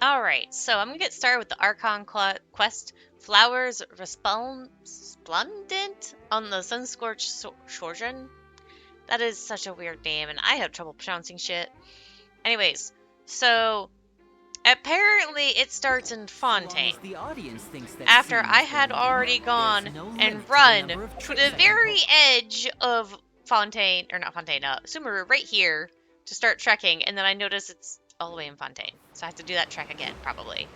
Alright, so I'm gonna get started with the Archon quest, Flowers Resplendent on the Sun-Scorched Sojourn. That is such a weird name, and I have trouble pronouncing shit. Anyways, so apparently it starts in Fontaine. The audience thinks that After seeing I is had believing, already there's gone no and limit to the run number of to tricks the I can very pull. edge of Fontaine, or not Fontaine, Sumeru, right here to start trekking, and then I notice it's all the way in Fontaine. So I have to do that trek again, probably.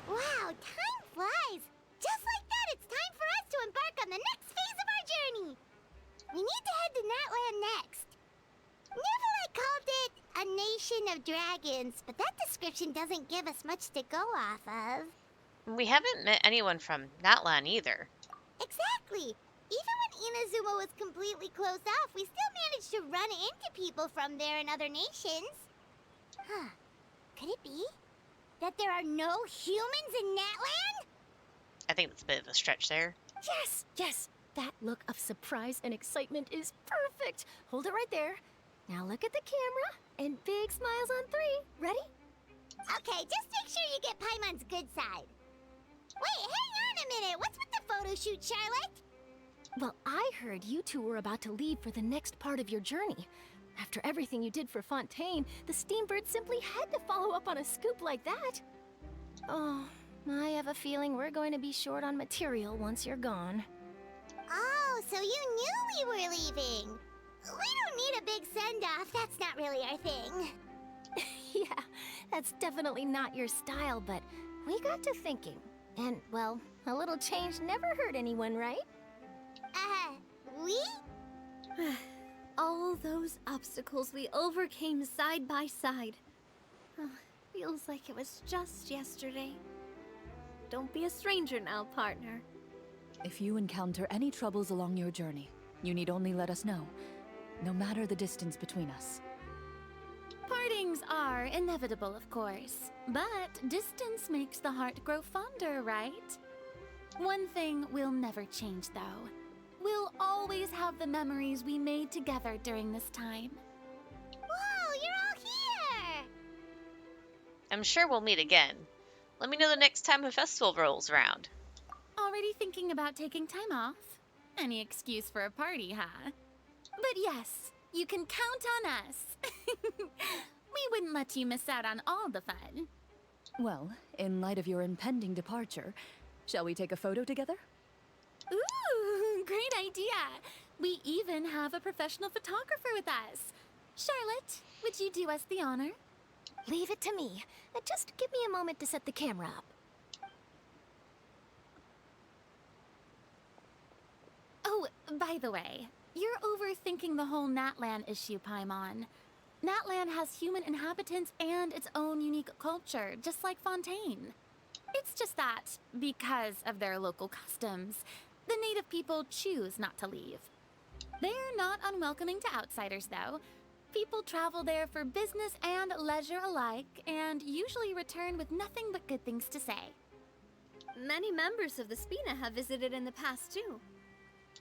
Wow, time flies! Just like that, it's time for us to embark on the next phase of our journey! We need to head to Natland next. Neverlight called it a nation of dragons, but that description doesn't give us much to go off of. We haven't met anyone from Natlan either. Exactly! Even when Inazuma was completely closed off, we still managed to run into people from there in other nations. Huh. Could it be that there are no humans in Natland? I think that's a bit of a stretch there. Yes, yes. That look of surprise and excitement is perfect. Hold it right there. Now look at the camera and big smiles on 3. Ready? Okay, just make sure you get Paimon's good side. Wait, hang on a minute. What's with the photo shoot, Charlotte? Well, I heard you two were about to leave for the next part of your journey. After everything you did for Fontaine, the Steambird simply had to follow up on a scoop like that. Oh, I have a feeling we're going to be short on material once you're gone. Oh, so you knew we were leaving. We don't need a big send-off. That's not really our thing. Yeah, that's definitely not your style, but we got to thinking. And, well, a little change never hurt anyone, right? We? All those obstacles we overcame side by side. Feels like it was just yesterday. Don't be a stranger now, partner. If you encounter any troubles along your journey, you need only let us know, no matter the distance between us. Partings are inevitable, of course, but distance makes the heart grow fonder, right? One thing will never change, though. We'll always have the memories we made together during this time. Whoa, you're all here! I'm sure we'll meet again. Let me know the next time a festival rolls around. Already thinking about taking time off? Any excuse for a party, huh? But yes, you can count on us. We wouldn't let you miss out on all the fun. Well, in light of your impending departure, shall we take a photo together? Ooh, great idea! We even have a professional photographer with us. Charlotte, would you do us the honor? Leave it to me. Just give me a moment to set the camera up. Oh, by the way, you're overthinking the whole Natlan issue, Paimon. Natlan has human inhabitants and its own unique culture, just like Fontaine. It's just that, because of their local customs, the native people choose not to leave. They're not unwelcoming to outsiders, though. People travel there for business and leisure alike, and usually return with nothing but good things to say. Many members of the Spina have visited in the past, too.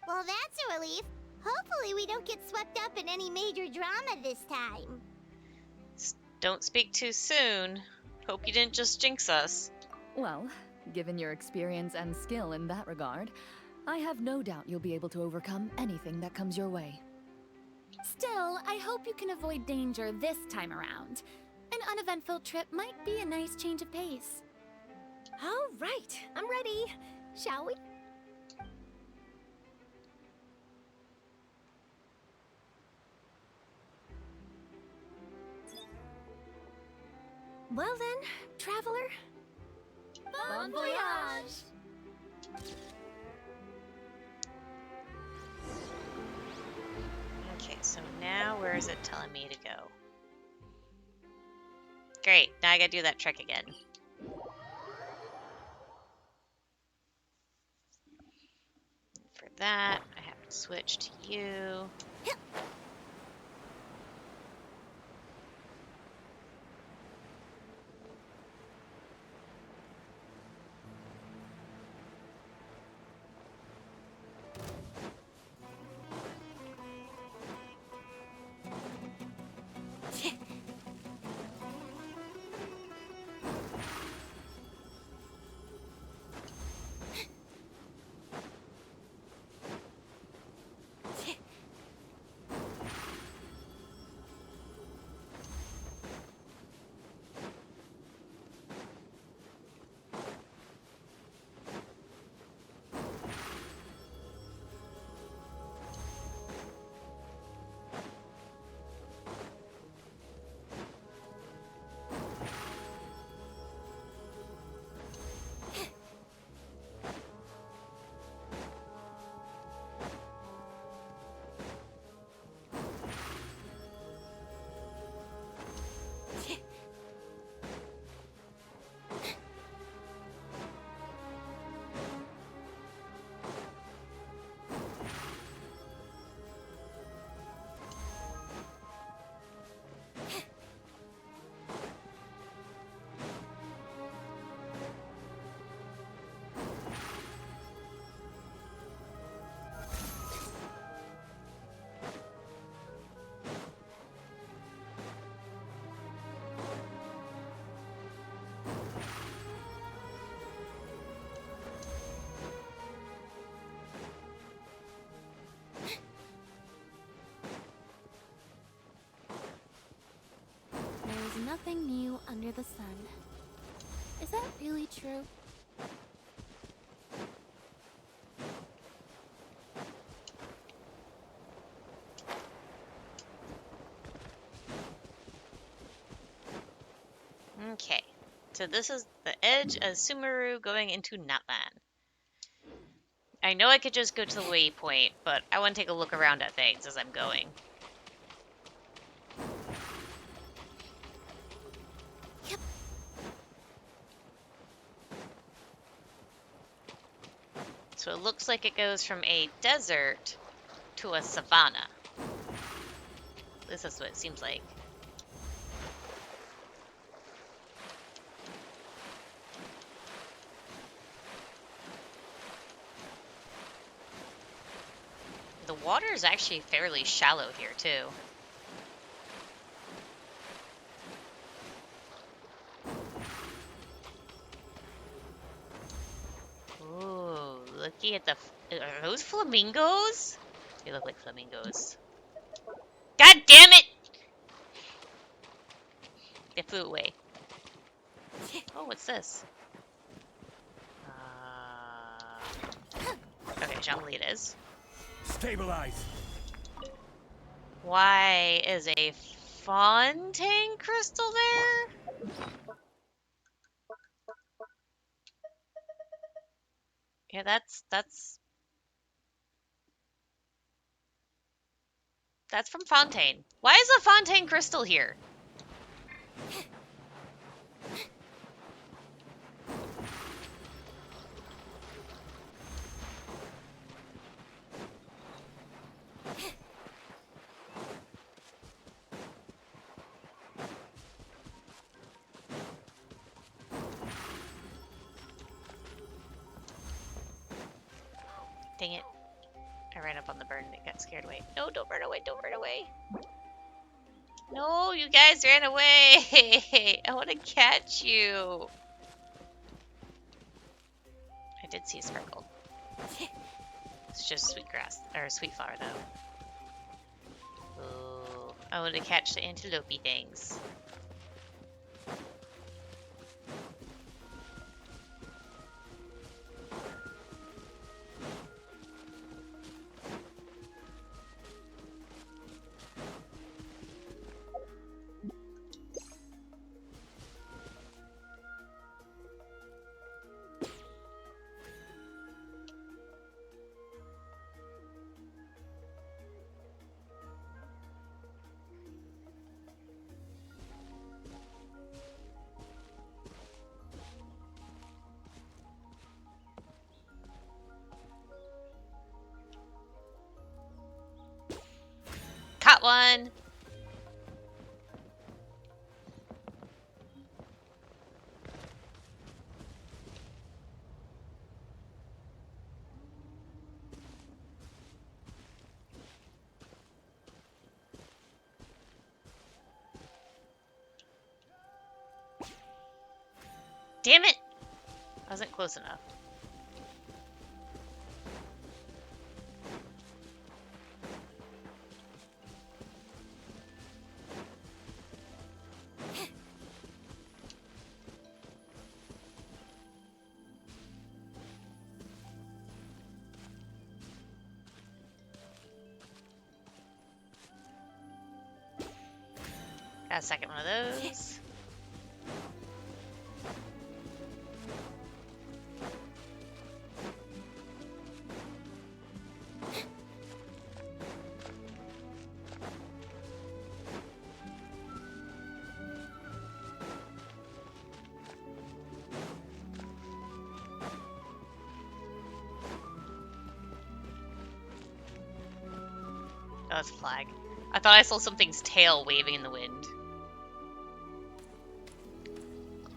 Well, that's a relief. Hopefully we don't get swept up in any major drama this time. Don't speak too soon. Hope you didn't just jinx us. Well, given your experience and skill in that regard, I have no doubt you'll be able to overcome anything that comes your way. Still, I hope you can avoid danger this time around. An uneventful trip might be a nice change of pace. All right, I'm ready. Shall we? Well then, traveler. Bon voyage! Okay, so now where is it telling me to go? Great, now I gotta do that trek again. For that, I have to switch to you. nothing new under the sun. Is that really true? Okay. So this is the edge of Sumeru going into Natlan. I know I could just go to the waypoint, but I want to take a look around at things as I'm going. Yep. So it looks like it goes from a desert to a savanna. At least that's what it seems like. The water is actually fairly shallow here, too. Ooh, looky at the... Are those flamingos? They look like flamingos. God damn it! They flew away. Oh, what's this? Okay, Jean-Lee it is. Stabilize. Why is a Fontaine crystal there? Yeah, that's from Fontaine. Why is a Fontaine crystal here? Dang it. I ran up on the bird and it got scared away. No, don't run away, don't run away. No, you guys ran away. I want to catch you. I did see a sparkle. It's just sweet grass, or sweet flower though. Ooh, I want to catch the antelope things. Caught one! Damn it! I wasn't close enough. Got a second one of those. Oh, it's a flag. I thought I saw something's tail waving in the wind.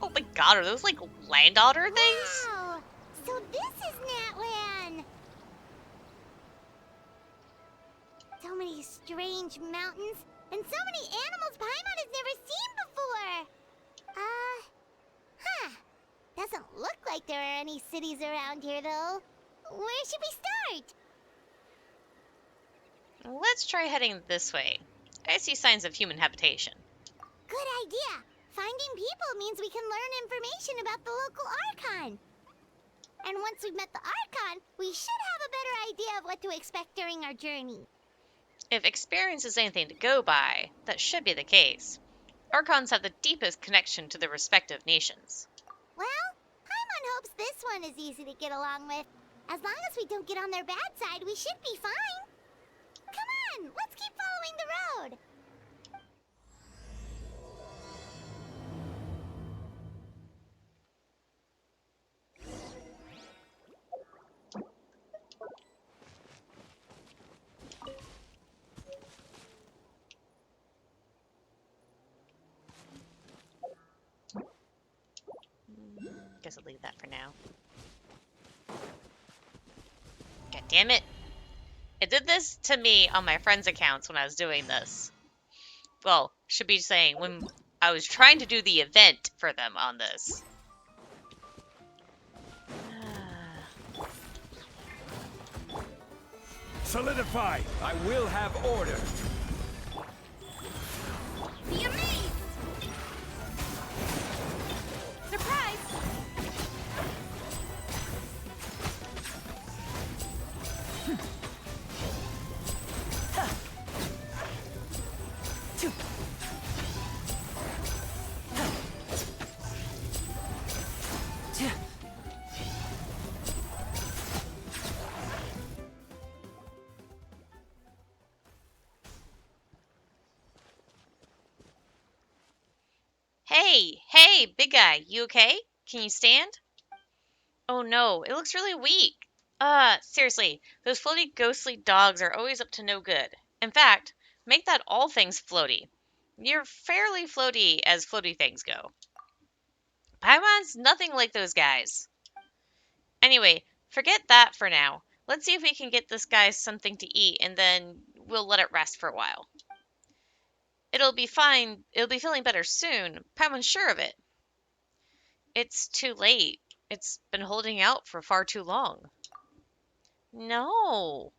Oh my god, are those like land otter things? Wow! So this is Natlan! So many strange mountains, and so many animals Paimon has never seen before! Huh. Doesn't look like there are any cities around here, though. Where should we start? Let's try heading this way. I see signs of human habitation. Good idea. Finding people means we can learn information about the local Archon. And once we've met the Archon, we should have a better idea of what to expect during our journey. If experience is anything to go by, that should be the case. Archons have the deepest connection to their respective nations. Well, Paimon hopes this one is easy to get along with. As long as we don't get on their bad side, we should be fine. Come on, let's keep following the road. Guess I'll leave that for now. God damn it. It did this to me on my friends' accounts when I was doing this. Well, should be saying when I was trying to do the event for them on this. Solidify! I will have order! Be amazed! Surprise! Hey, big guy, you okay? Can you stand? Oh no, it looks really weak. Seriously, those floaty ghostly dogs are always up to no good. In fact, make that all things floaty. You're fairly floaty as floaty things go. Paimon's nothing like those guys. Anyway, forget that for now. Let's see if we can get this guy something to eat, and then we'll let it rest for a while. It'll be fine. It'll be feeling better soon. Paimon's sure of it. It's too late. It's been holding out for far too long. No.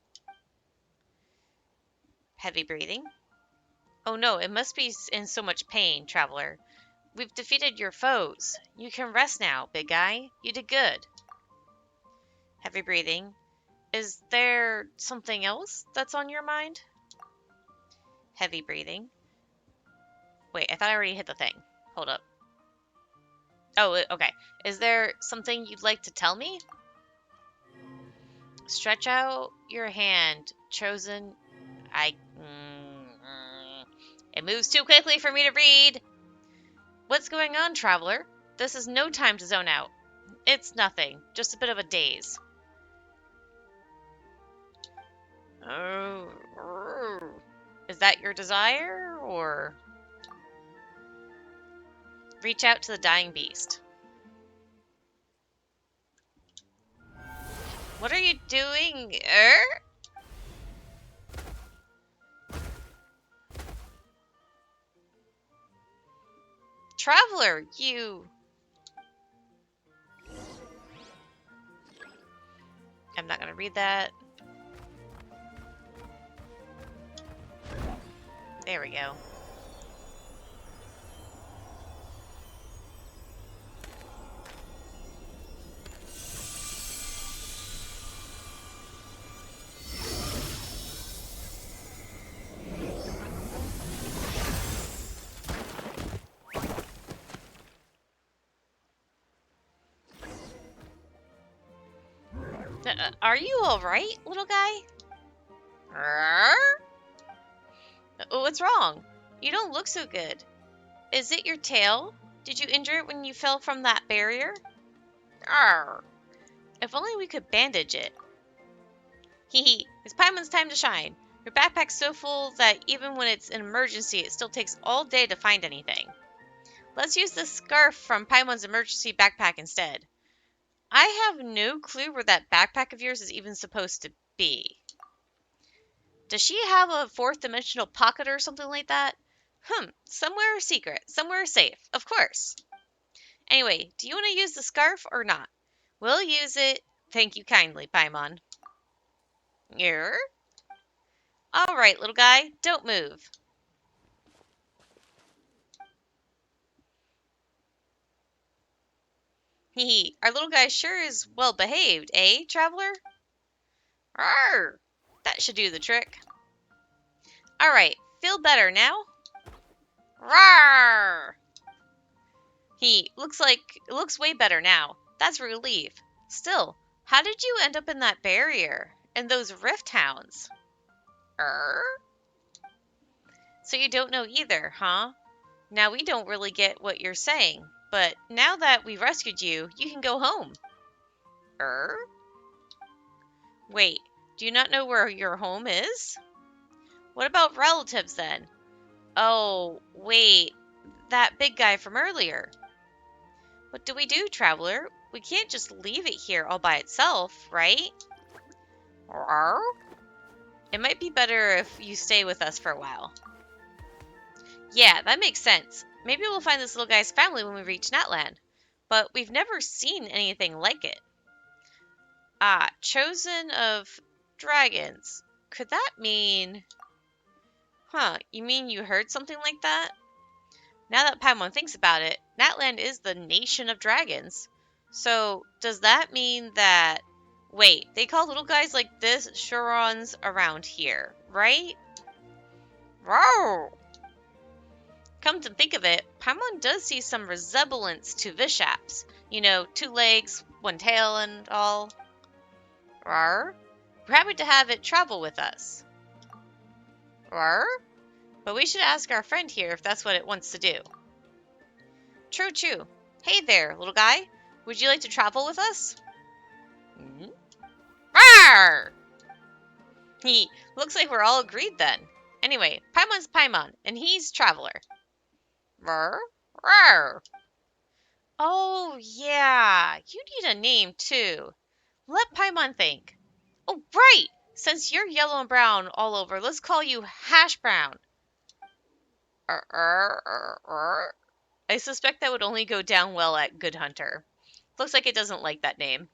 Heavy breathing. Oh no, it must be in so much pain, traveler. We've defeated your foes. You can rest now, big guy. You did good. Heavy breathing. Is there something else that's on your mind? Heavy breathing. Wait, I thought I already hit the thing. Hold up. Oh, okay. Is there something you'd like to tell me? Stretch out your hand. Chosen. It moves too quickly for me to read. What's going on, traveler? This is no time to zone out. It's nothing. Just a bit of a daze. Oh. Is that your desire, or... Reach out to the dying beast. What are you doing? Traveler, you... I'm not gonna read that. There we go. Are you alright, little guy? What's wrong? You don't look so good. Is it your tail? Did you injure it when you fell from that barrier? Arr. If only we could bandage it. Hehe, it's Paimon's time to shine. Your backpack's so full that even when it's an emergency, it still takes all day to find anything. Let's use the scarf from Paimon's emergency backpack instead. I have no clue where that backpack of yours is even supposed to be. Does she have a fourth dimensional pocket or something like that? Somewhere secret, somewhere safe, of course. Anyway, do you want to use the scarf or not? We'll use it. Thank you kindly, Paimon. Yer? Alright, little guy, don't move. Hee, our little guy sure is well behaved, eh, traveler? Arr! That should do the trick. Alright, feel better now? Rawr! He looks way better now. That's a relief. Still, how did you end up in that barrier? And those rift hounds? So you don't know either, huh? Now we don't really get what you're saying, but now that we rescued you, you can go home. Wait, do you not know where your home is? What about relatives then? Oh, wait, that big guy from earlier. What do we do, traveler? We can't just leave it here all by itself, right? It might be better if you stay with us for a while. Yeah, that makes sense. Maybe we'll find this little guy's family when we reach Natland. But we've never seen anything like it. Ah, chosen of dragons. Could that mean... Huh, you mean you heard something like that? Now that Paimon thinks about it, Natland is the nation of dragons. So, does that mean that... Wait, they call little guys like this Shurons around here, right? Roar! Come to think of it, Paimon does see some resemblance to Vishaps. You know, 2 legs, 1 tail, and all. Rar? We're happy to have it travel with us. Rar? But we should ask our friend here if that's what it wants to do. True, true. Hey there, little guy. Would you like to travel with us? Rar! He looks like we're all agreed then. Anyway, Paimon's Paimon, and he's Traveler. Rar? Rar! Oh, yeah. You need a name, too. Let Paimon think. Oh, right! Since you're yellow and brown all over, let's call you Hash Brown. I suspect that would only go down well at Good Hunter. Looks like it doesn't like that name.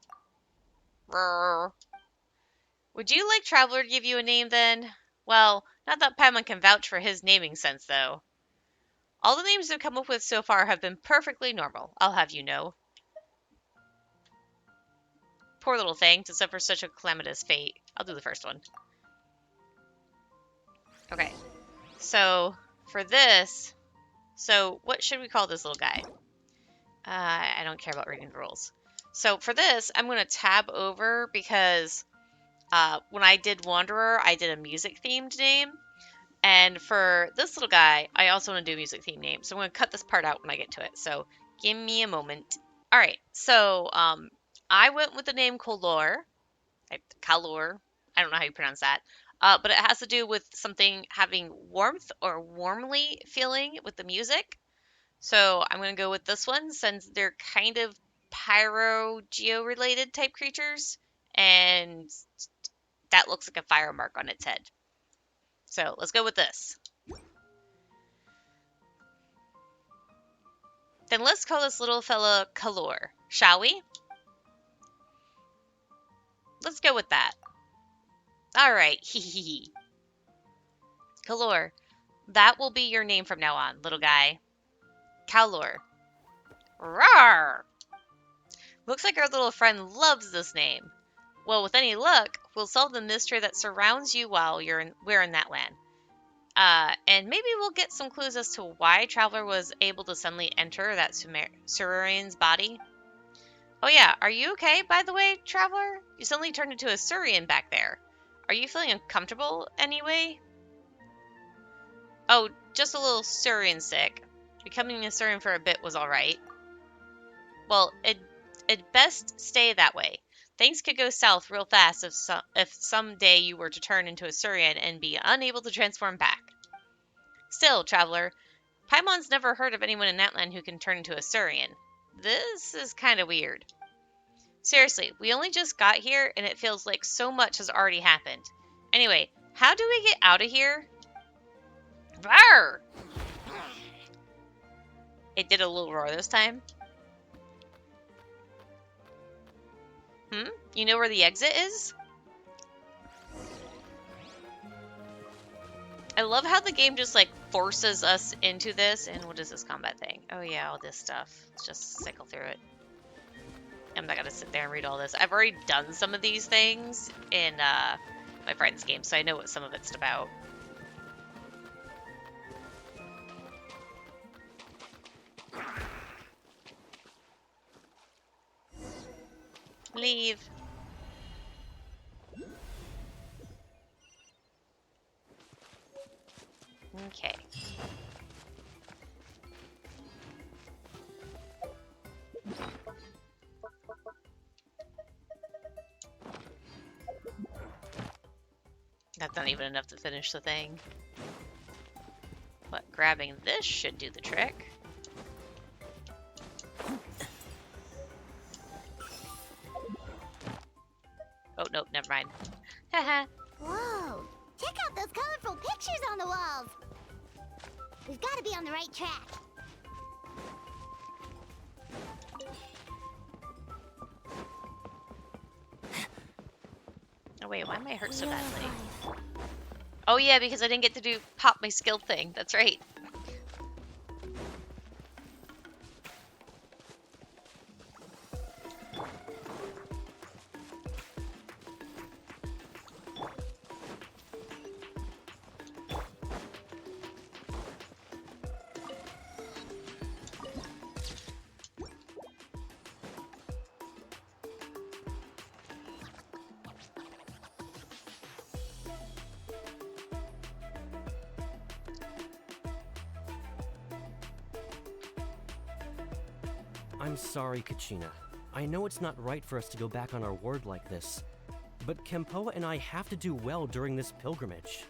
Would you like Traveler to give you a name then? Well, not that Paimon can vouch for his naming sense, though. All the names I've come up with so far have been perfectly normal, I'll have you know. Poor little thing, to suffer such a calamitous fate. I'll do the first one. Okay, so for this, so what should we call this little guy? I don't care about reading the rules. So for this, I'm going to tab over because when I did Wanderer, I did a music-themed name. And for this little guy, I also want to do a music-themed name. So I'm going to cut this part out when I get to it. So give me a moment. All right, so I went with the name Kalor. Kalor. I don't know how you pronounce that. But it has to do with something having warmth or warmly feeling with the music. So I'm going to go with this one since they're kind of pyro-geo-related type creatures. And that looks like a fire mark on its head. So let's go with this. Then let's call this little fella Kalor, shall we? Let's go with that. Alright, hee. Kalor, that will be your name from now on, little guy. Kalor. Rawr! Looks like our little friend loves this name. Well, with any luck, we'll solve the mystery that surrounds you while we're in that land. And maybe we'll get some clues as to why Traveler was able to suddenly enter that Surian's body. Oh yeah, are you okay, by the way, Traveler? You suddenly turned into a Surian back there. Are you feeling uncomfortable anyway? Oh, just a little Surian sick. Becoming a Surian for a bit was alright. Well, it'd best stay that way. Things could go south real fast if someday you were to turn into a Surian and be unable to transform back. Still, Traveler, Paimon's never heard of anyone in Natland who can turn into a Surian. This is kind of weird. Seriously, we only just got here and it feels like so much has already happened. Anyway, how do we get out of here? Rawr! It did a little roar this time. You know where the exit is? I love how the game just like forces us into this. And what is this combat thing? Oh yeah, all this stuff. Let's just cycle through it. I'm not gonna sit there and read all this. I've already done some of these things in my friend's game, so I know what some of it's about. Leave. Okay. That's not even enough to finish the thing. But grabbing this should do the trick. Oh, nope, never mind. Haha. Whoa! Check out those colorful pictures on the walls! We've got to be on the right track. Oh wait, why am I hurt so badly? Oh yeah, because I didn't get to do pop my skill thing. That's right. I'm sorry, Kachina. I know it's not right for us to go back on our word like this, but Kempoa and I have to do well during this pilgrimage.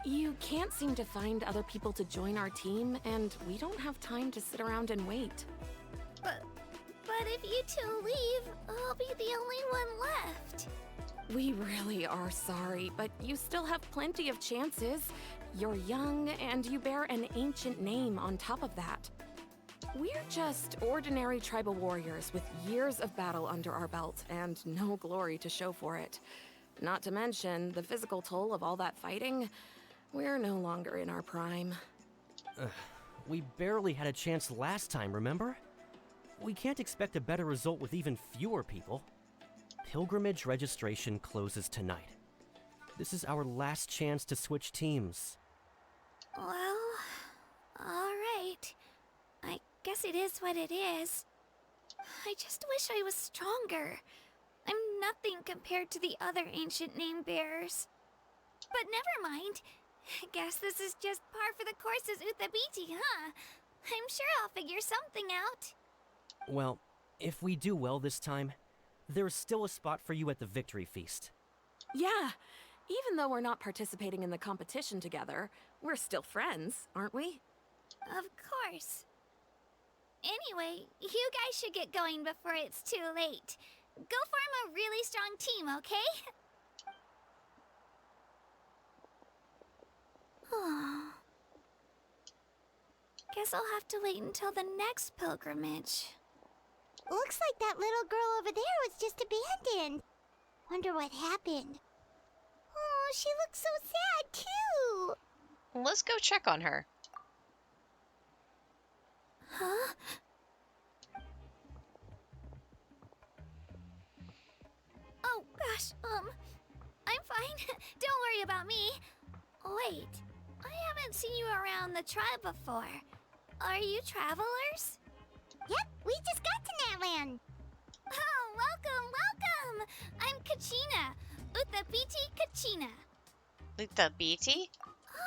You can't seem to find other people to join our team, and we don't have time to sit around and wait. But if you two leave, I'll be the only one left. We really are sorry, but you still have plenty of chances. You're young, and you bear an ancient name on top of that. We're just ordinary tribal warriors with years of battle under our belt and no glory to show for it. Not to mention the physical toll of all that fighting. We're no longer in our prime. We barely had a chance last time, remember? We can't expect a better result with even fewer people. Pilgrimage registration closes tonight. This is our last chance to switch teams. Well, alright. I guess it is what it is. I just wish I was stronger. I'm nothing compared to the other ancient name bearers. But never mind. Guess this is just par for the course as Uthabiti, huh? I'm sure I'll figure something out. Well, if we do well this time, there's still a spot for you at the victory feast. Yeah, even though we're not participating in the competition together, we're still friends, aren't we? Of course. Anyway, you guys should get going before it's too late. Go form a really strong team, okay? Guess I'll have to wait until the next pilgrimage. Looks like that little girl over there was just abandoned. Wonder what happened. Oh, she looks so sad, too. Let's go check on her. Huh? Oh, gosh, I'm fine. Don't worry about me. Wait, I haven't seen you around the tribe before. Are you travelers? Yep, we just got to Natland. Oh, welcome! I'm Kachina. Uthabiti Kachina. Uthabiti?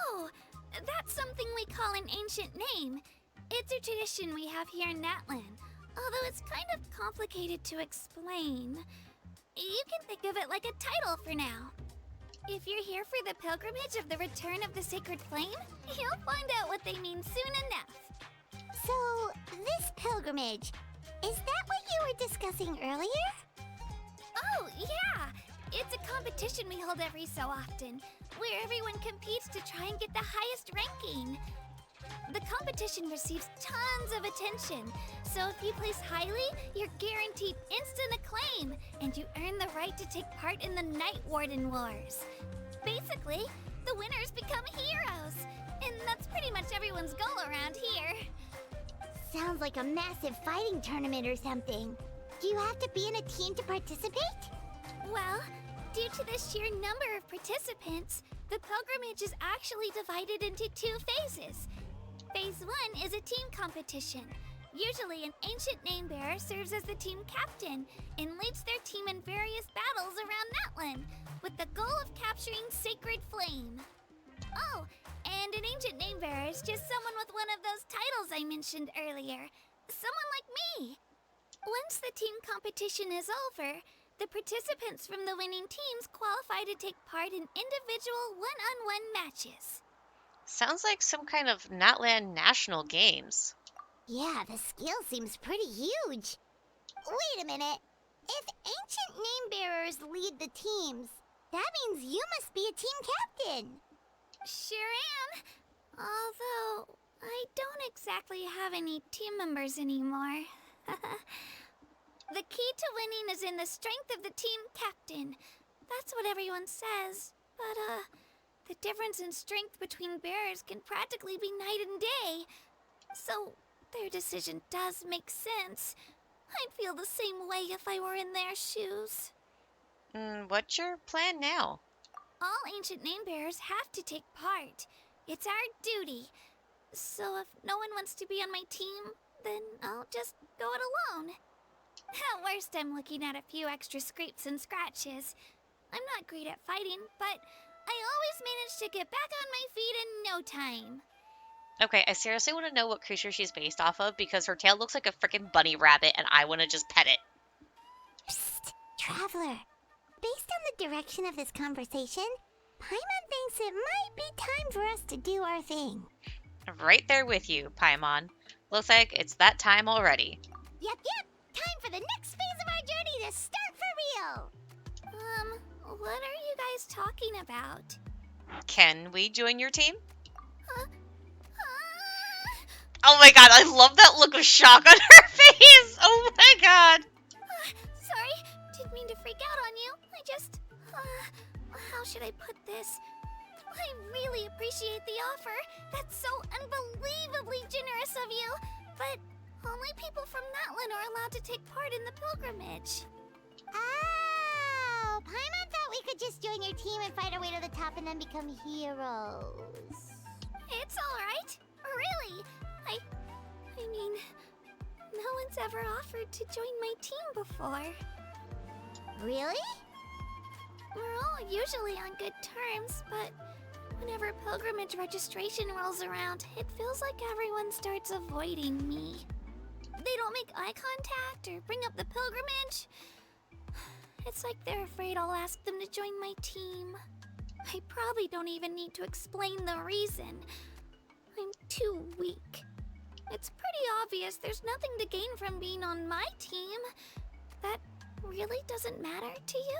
Oh, that's something we call an ancient name. It's a tradition we have here in Natland, although it's kind of complicated to explain. You can think of it like a title for now. If you're here for the pilgrimage of the return of the sacred flame, you'll find out what they mean soon enough. So, this pilgrimage, is that what you were discussing earlier? Oh, yeah! It's a competition we hold every so often, where everyone competes to try and get the highest ranking. The competition receives tons of attention, so if you place highly, you're guaranteed instant acclaim, and you earn the right to take part in the Night Warden Wars. Basically, the winners become heroes, and that's pretty much everyone's goal around here. Sounds like a massive fighting tournament or something. Do you have to be in a team to participate? Well, due to the sheer number of participants, the pilgrimage is actually divided into 2 phases. Phase 1 is a team competition. Usually, an ancient name bearer serves as the team captain and leads their team in various battles around Natlan, with the goal of capturing Sacred Flame. Oh, and an ancient name bearer is just someone with one of those titles I mentioned earlier. Someone like me. Once the team competition is over, the participants from the winning teams qualify to take part in individual one-on-one matches. Sounds like some kind of Natlan national games. Yeah, the scale seems pretty huge. Wait a minute. If ancient name bearers lead the teams, that means you must be a team captain. Sure am. Although, I don't exactly have any team members anymore. The key to winning is in the strength of the team captain. That's what everyone says. But, the difference in strength between bearers can practically be night and day. So, their decision does make sense. I'd feel the same way if I were in their shoes. What's your plan now? All ancient name bearers have to take part. It's our duty. So if no one wants to be on my team, then I'll just go it alone. At worst, I'm looking at a few extra scrapes and scratches. I'm not great at fighting, but I always manage to get back on my feet in no time. Okay, I seriously want to know what creature she's based off of because her tail looks like a freaking bunny rabbit and I want to just pet it. Psst, Traveler. Based on the direction of this conversation, Paimon thinks it might be time for us to do our thing. Right there with you, Paimon. Looks like it's that time already. Yep. Time for the next phase of our journey to start for real. What are you guys talking about? Can we join your team? Oh my god, I love that look of shock on her face! Oh my god! Sorry, didn't mean to freak out on you. I just... how should I put this? I really appreciate the offer. That's so unbelievably generous of you. But only people from Natlan are allowed to take part in the pilgrimage. Oh, Paimon thought we could just join your team and fight our way to the top and then become heroes. It's alright. Really. I mean, no one's ever offered to join my team before. Really? We're all usually on good terms, but whenever pilgrimage registration rolls around, it feels like everyone starts avoiding me. They don't make eye contact or bring up the pilgrimage. It's like they're afraid I'll ask them to join my team. I probably don't even need to explain the reason. I'm too weak. It's pretty obvious there's nothing to gain from being on my team. That really doesn't matter to you?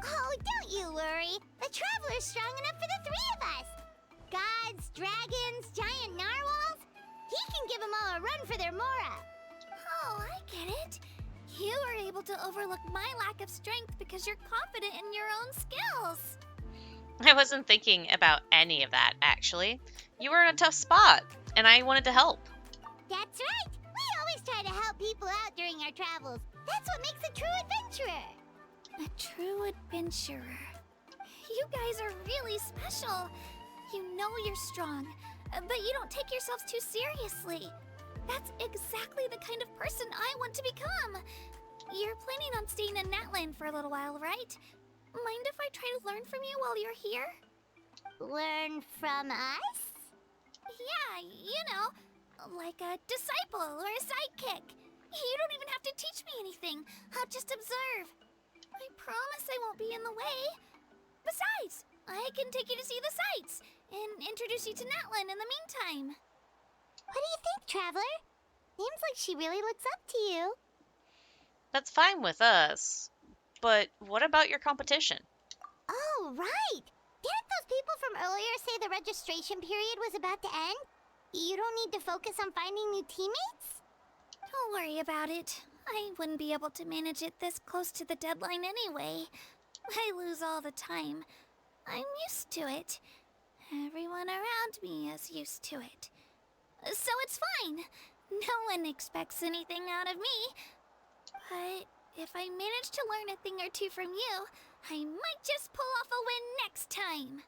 Oh, don't you worry. The Traveler's strong enough for the 3 of us. Gods, dragons, giant narwhals. He can give them all a run for their Mora. Oh, I get it. You were able to overlook my lack of strength because you're confident in your own skills. I wasn't thinking about any of that, actually. You were in a tough spot, and I wanted to help. That's right. We always try to help people out during our travels. That's what makes a true adventurer. A true adventurer. You guys are really special. You know you're strong, but you don't take yourselves too seriously. That's exactly the kind of person I want to become. You're planning on staying in Natlan for a little while, right? Mind if I try to learn from you while you're here? Learn from us? Yeah, you know, like a disciple or a sidekick. You don't even have to teach me anything. I'll just observe. I promise I won't be in the way. Besides, I can take you to see the sights and introduce you to Natlan in the meantime. What do you think, Traveler? Seems like she really looks up to you. That's fine with us. But what about your competition? Oh, right. Didn't those people from earlier say the registration period was about to end? You don't need to focus on finding new teammates? Don't worry about it. I wouldn't be able to manage it this close to the deadline anyway. I lose all the time. I'm used to it. Everyone around me is used to it. So it's fine. No one expects anything out of me. But if I manage to learn a thing or two from you, I might just pull off a win next time.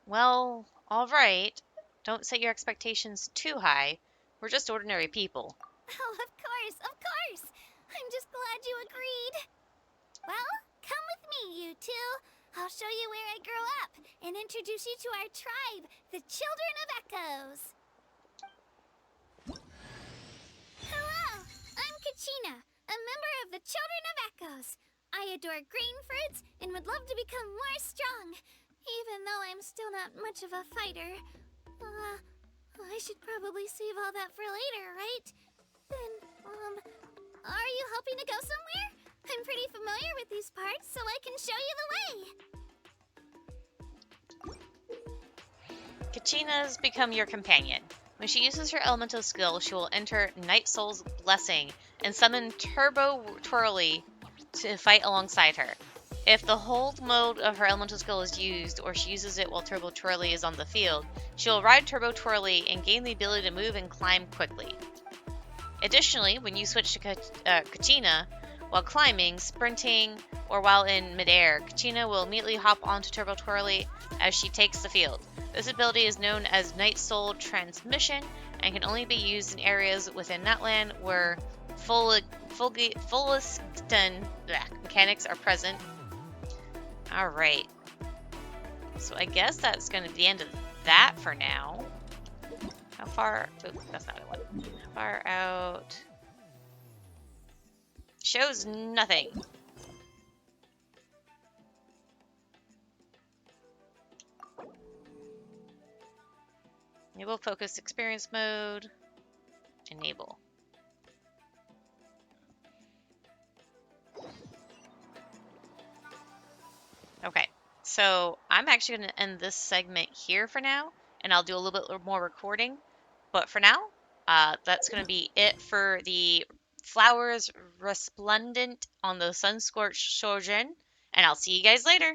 Well, alright. Don't set your expectations too high. We're just ordinary people. Oh, of course, of course. I'm just glad you agreed. Well, come with me, you two. I'll show you where I grew up and introduce you to our tribe, the Children of Echoes. Hello, I'm Kachina, a member of the Children of Echoes. I adore grain fruits and would love to become more strong, even though I'm still not much of a fighter. I should probably save all that for later, right? Then, are you hoping to go somewhere? I'm pretty familiar with these parts, so I can show you the way. Kachina's become your companion. When she uses her elemental skill, she will enter Night Soul's Blessing and summon Turbo Twirly to fight alongside her. If the hold mode of her elemental skill is used, or she uses it while Turbo Twirly is on the field, she will ride Turbo Twirly and gain the ability to move and climb quickly. Additionally, when you switch to Kachina, while climbing, sprinting, or while in midair, Kachina will immediately hop onto Turbo Twirly as she takes the field. This ability is known as Night Soul Transmission and can only be used in areas within Natlan where Fulleston mechanics are present. Alright. So I guess that's going to be the end of that for now. How far? Oh, that's not what I want. How far out? Shows nothing. Enable focused experience mode. Enable. Okay, so I'm actually going to end this segment here for now, and I'll do a little bit more recording. But for now, that's going to be it for the Flowers Resplendent on the Sun-Scorched Sojourn, and I'll see you guys later.